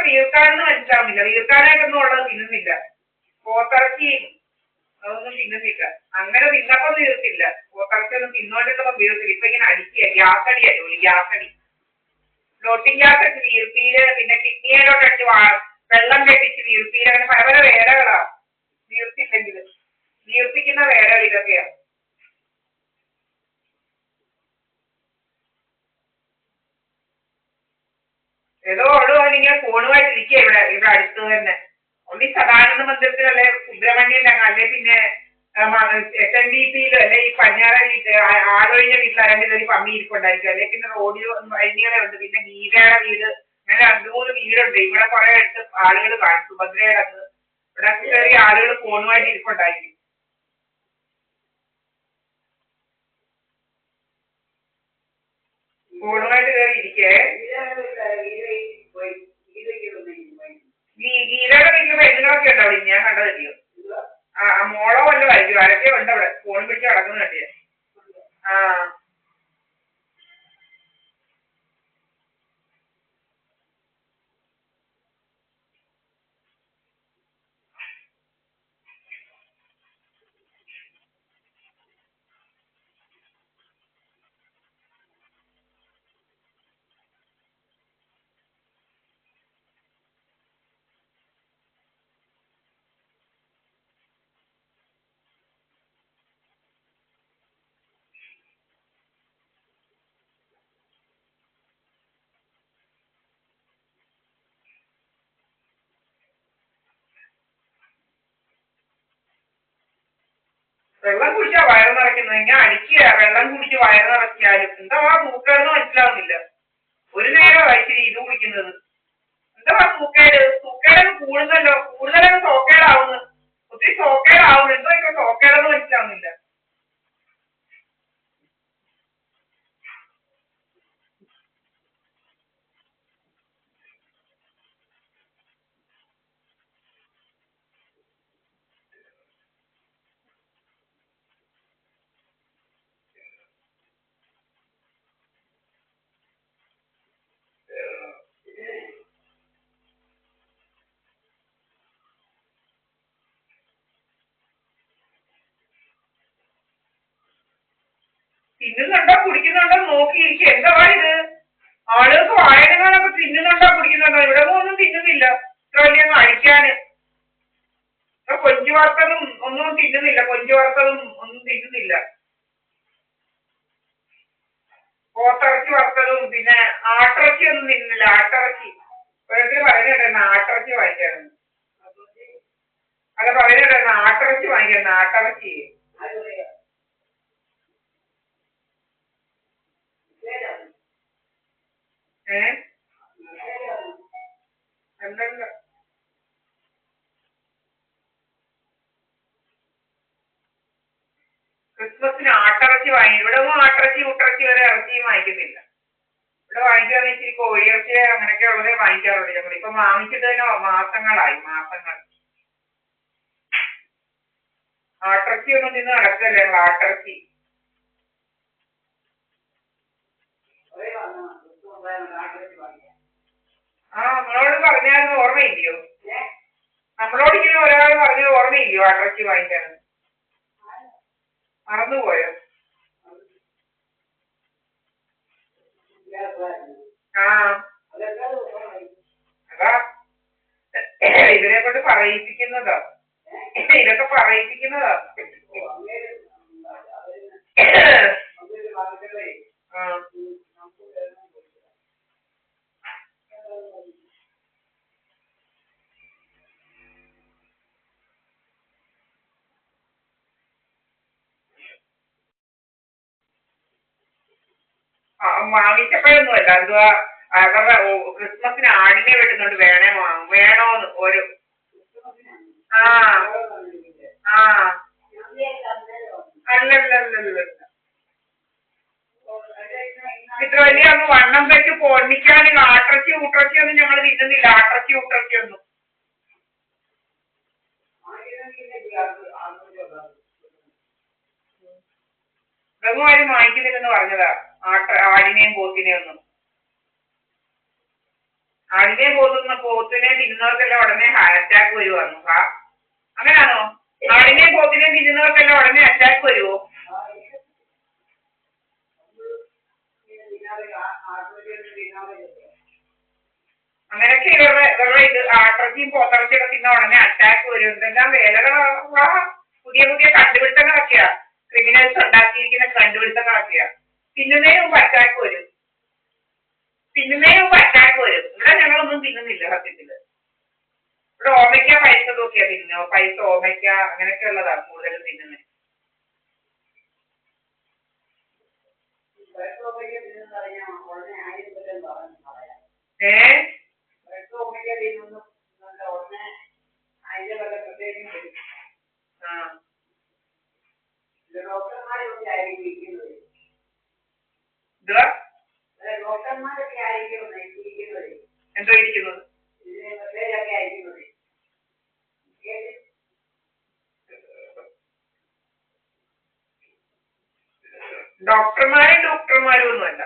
വീർക്കാനെന്ന് മനസ്സിലാവുന്നില്ല. വീർക്കാനായിട്ടൊന്നും ഉള്ളത് തിന്നുന്നില്ല. പോത്തിറച്ചിയും അതൊന്നും തിന്നുന്നില്ല. അങ്ങനെ തിന്നപ്പം വീർത്തില്ല. പോത്തിറച്ചി ഒന്നും തിന്നോണ്ടിരുന്നപ്പോ വീർത്തില്ല. ഇപ്പൊ ഇങ്ങനെ അടിക്കുക. ഗ്യാസടിയാ ജോലി. ഗ്യാസടി. ഫ്ലോട്ടിംഗ് ഗ്യാസ് ഇട്ട് വീർപ്പീര്, പിന്നെ കിഡ്നിയിലോട്ട് അടിച്ച് വെള്ളം കെട്ടിച്ച് വീർപ്പീര്, അങ്ങനെ പല പല വേലകളാ. വീർത്തില്ലെങ്കിൽ വീർപ്പിക്കുന്ന വേലകൾ ഇതൊക്കെയാ. ഏതോ അവളിങ്ങനെ ഫോണുമായിട്ട് ഇരിക്കുക ഇവിടെ അടുത്ത് തന്നെ. ഒന്നി സദാനന്ദ മന്ദിരത്തിലല്ലേ സുബ്രഹ്മണ്യൻ, അല്ലെ പിന്നെ SNDP-യിലോ അല്ലെ ഈ പഞ്ഞാറ ആളൊഴിഞ്ഞ വീട്ടിൽ ആരെങ്കിലും ഒരു പമ്മി ഇരിപ്പുണ്ടായിരിക്കും. അല്ലെ പിന്നെ റോഡിൽ വൈദ്യകളെ ഉണ്ട്. പിന്നെ ഗീതയുടെ വീട്, അങ്ങനെ 2-3 വീടുണ്ട്. ഇവിടെ കുറെ അടുത്ത് ആളുകൾ കാണും. സുഭദ്രയുടെ അന്ന് ഇവിടെ ചെറിയ ആളുകൾ ഫോണുമായിട്ട് ഇരിപ്പുണ്ടായിരിക്കും. ഫോണുമായിട്ട് കയറി ഇരിക്കേ. ഗീതയുടെ വീട്ടിൽ പെണ്ണുങ്ങളൊക്കെ ഉണ്ടോ അവിടെ? ഞാൻ കണ്ടതല്ലയോ. മോളോ വല്ലതും ആയിരിക്കും. ആരൊക്കെ ഉണ്ട് അവിടെ ഫോൺ പിടിച്ച് കിടക്കുന്ന കണ്ടിയെ. വെള്ളം കുടിച്ചാ വയറ് നിറയ്ക്കുന്നത്. ഇങ്ങനെ അടിക്കുക. വെള്ളം കുടിച്ച് വയറ് നിറച്ചാലും എന്താ സൂക്കേടെന്ന് മനസ്സിലാവുന്നില്ല. ഒരു നേരം ഇച്ചിരി ഇത് കുടിക്കുന്നത്. എന്താ സൂക്കേട്? സൂക്കേടൊക്കെ കൂടുന്നല്ലോ. കൂടുതലൊക്കെ സോക്കേടാവുന്നു. ഒത്തിരി സോക്കേടാവുന്നു. എന്തോ ഇപ്പൊ സോക്കേടെന്ന് മനസ്സിലാവുന്നില്ല. തിന്നുന്നുണ്ടോ കുടിക്കുന്നുണ്ടോ നോക്കിയിരിക്കുക. എന്താ ഇത്? ആളുകൾക്ക് വായനകളൊക്കെ തിന്നുന്നുണ്ടോ കുടിക്കുന്നുണ്ടോ? ഇവിടെ ഒന്നും തിന്നുന്നില്ല. ഇത്ര വലിയൊന്നും അഴിക്കാന്. കൊഞ്ചു വറുത്തതും ഒന്നും തിന്നുന്നില്ല. കൊഞ്ചു വറുത്തതും ഒന്നും തിന്നുന്നില്ല. പോത്തിറച്ചി വറുത്തതും പിന്നെ ആട്ടിറച്ചി ഒന്നും തിന്നുന്നില്ല. ആട്ടിറച്ചി ഓരോരുത്തർ പറയുന്നുണ്ടായിരുന്നു ആട്ടിറച്ചി വാങ്ങിക്കാമെന്ന്. അല്ല പറയുന്നുണ്ടായിരുന്നു ആട്ടിറച്ചി വാങ്ങിക്കാമെന്ന്. ആട്ടിറച്ചി അല്ലല്ല. ക്രിസ്മസിന് ആട്ടിറച്ചി വാങ്ങി. ഇവിടെ ഒന്നും ആട്ടിറച്ചി ഊട്ടിറച്ചി വരെ ഇറച്ചിയും വാങ്ങിക്കുന്നില്ല. ഇവിടെ വാങ്ങിക്കാന്ന് ഇച്ചിരി കോഴിയിറച്ചി അങ്ങനെയൊക്കെ ഉള്ളതേ വാങ്ങിക്കാറുള്ളൂ ഞങ്ങൾ. ഇപ്പൊ വാങ്ങിച്ചിട്ട് തന്നെ മാസങ്ങളായി. ആട്ടിറച്ചി ഒന്നും തിന്ന് നടക്കല്ലേ ഞങ്ങൾ. ആട്ടിറച്ചി നമ്മളോട് പറഞ്ഞാലും ഓർമ്മയില്ലയോ? നമ്മളോട് ഇങ്ങനെ ഒരാൾ പറഞ്ഞത് ഓർമ്മയില്ലയോ ആട്ടിറച്ചി വാങ്ങിക്കാനും? മറന്നുപോയോ? അതാ ഇതിനെ കൊണ്ട് പറയിപ്പിക്കുന്നതാ. ഇതൊക്കെ പറയിപ്പിക്കുന്നതാ. വാങ്ങിച്ചപ്പോഴൊന്നും അല്ല. എന്തുവാ അവരുടെ ക്രിസ്മസിന് ആടിനെ വെട്ടുന്നുണ്ട്. വേണോന്ന് ഒരു അല്ലല്ലല്ലല്ല. ഇത്ര വലിയ അങ്ങ് വണ്ണം വെച്ച് പൊന്നിക്കാനും ആട്ടിറച്ചി ഊട്ടിറച്ചി ഒന്നും ഞങ്ങൾ തിന്നുന്നില്ല. ആട്ടിറച്ചി ഊട്ടിറച്ചി ഒന്നും ഇതൊന്നും ആരും വാങ്ങിക്കുന്നില്ലെന്ന് പറഞ്ഞതാ. ആടിനെയും പോത്തിനെയും ഒന്നും. ആടിനെ ആടിനെ പോത്തിനെ തിന്നുന്നവർക്കെല്ലാം ഉടനെ ഹാർട്ട് അറ്റാക്ക് വരുവാന്നു. അങ്ങനാണോ? ആടിനെയും പോത്തിനെയും തിന്നുന്നവർക്കെല്ലാം ഉടനെ അറ്റാക്ക് വരുവോ? അങ്ങനെയൊക്കെ ഇവരുടെ ഇത് ആട്ടിറച്ചിയും പോത്തിറച്ചിയൊക്കെ തിന്ന ഉടനെ അറ്റാക്ക് വരും. എന്തെല്ലാം വേലകളാ, പുതിയ പുതിയ കണ്ടുപിടുത്തങ്ങളൊക്കെയാ, ക്രിമിനൽസ് ഉണ്ടാക്കിയിരിക്കുന്ന കണ്ടുപിടുത്തങ്ങളൊക്കെയാ. തിന്നുന്നതിന് മുമ്പ് അറ്റാക്ക് വരും. ഇവിടെ ഞങ്ങളൊന്നും തിന്നുന്നില്ല സത്യത്തില്. ഇവിടെ ഓമയ്ക്ക പൈസതൊക്കെയാ തിന്നോ, പൈസ ഓമയ്ക്ക അങ്ങനെയൊക്കെ ഉള്ളതാണ് കൂടുതലും തിന്നുന്നത്. എന്തോ ഇരിക്കുന്നത്? ഡോക്ടർമാരും ഒന്നുമല്ല.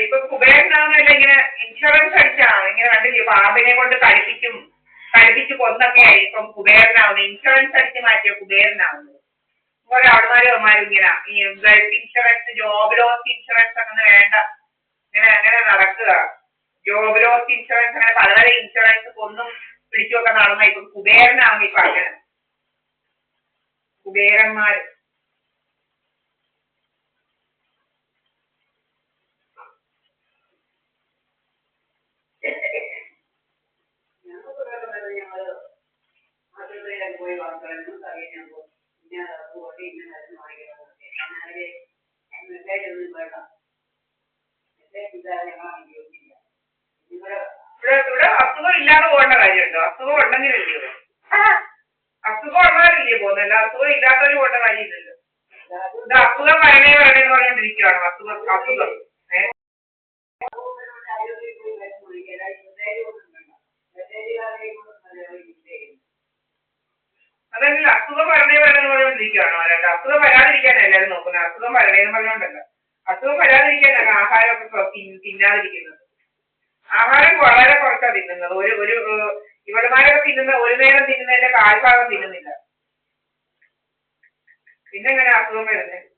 ഇപ്പൊ കുബേരനാണെന്നല്ല, ഇങ്ങനെ ഇൻഷുറൻസ് അടിച്ചാണ് ഇങ്ങനെ കണ്ടില്ലേ, പാമ്പിനെ കൊണ്ട് കടിപ്പിച്ച് കൊന്നൊക്കെയായി ഇപ്പം കുബേരനാവുന്നത്. ഇൻഷുറൻസ് അടിച്ച് മാറ്റിയ കുബേരനാവുന്നത്. കുറെ ആൾമാരും ഇങ്ങനെ ഈ life insurance, job loss insurance അങ്ങനെ വേണ്ട, അങ്ങനെ നടക്കുക. ജോബ് ലോസ് ഇൻഷുറൻസ് അങ്ങനെ പല പല ഇൻഷുറൻസ് കൊന്നും പിടിച്ചുമൊക്കെ നടന്ന ഇപ്പം കുബേരനാവുന്ന ഇപ്പൊ അങ്ങനെ കുബേരന്മാര്. ഇവിടെ അസുഖം ഇല്ലാതെ പോകേണ്ട കാര്യമുണ്ടോ? അസുഖം ഉണ്ടെങ്കിലല്ലയോ, അസുഖം ഉള്ളവരല്ലേ പോകുന്നല്ല, അസുഖം ഇല്ലാത്തവര് പോകേണ്ട കാര്യമില്ലല്ലോ. ഇത് അസുഖം വരണേന്ന് പറഞ്ഞോണ്ടിരിക്കുകയാണോ? അസുഖം അതല്ല, അസുഖം വരണേന്ന് പറഞ്ഞോണ്ടിരിക്കുകയാണോ? അല്ലാണ്ട് അസുഖം വരാതിരിക്കാനാണ് എല്ലാവരും നോക്കുന്നത്. അസുഖം വരണേന്ന് പറഞ്ഞോണ്ടല്ല, അസുഖം വരാതിരിക്കാനാണ് ആഹാരമൊക്കെ തിന്നാതിരിക്കുന്നത്. ആഹാരം വളരെ കുറച്ചാ തിന്നുന്നത്. ഒരു ഇവിടുമാരൊക്കെ തിന്നുന്ന ഒരു നേരം തിന്നുന്നതിന്റെ കാൽഭാഗം തിന്നുന്നില്ല. പിന്നെങ്ങനെ അസുഖം വരുന്നത്?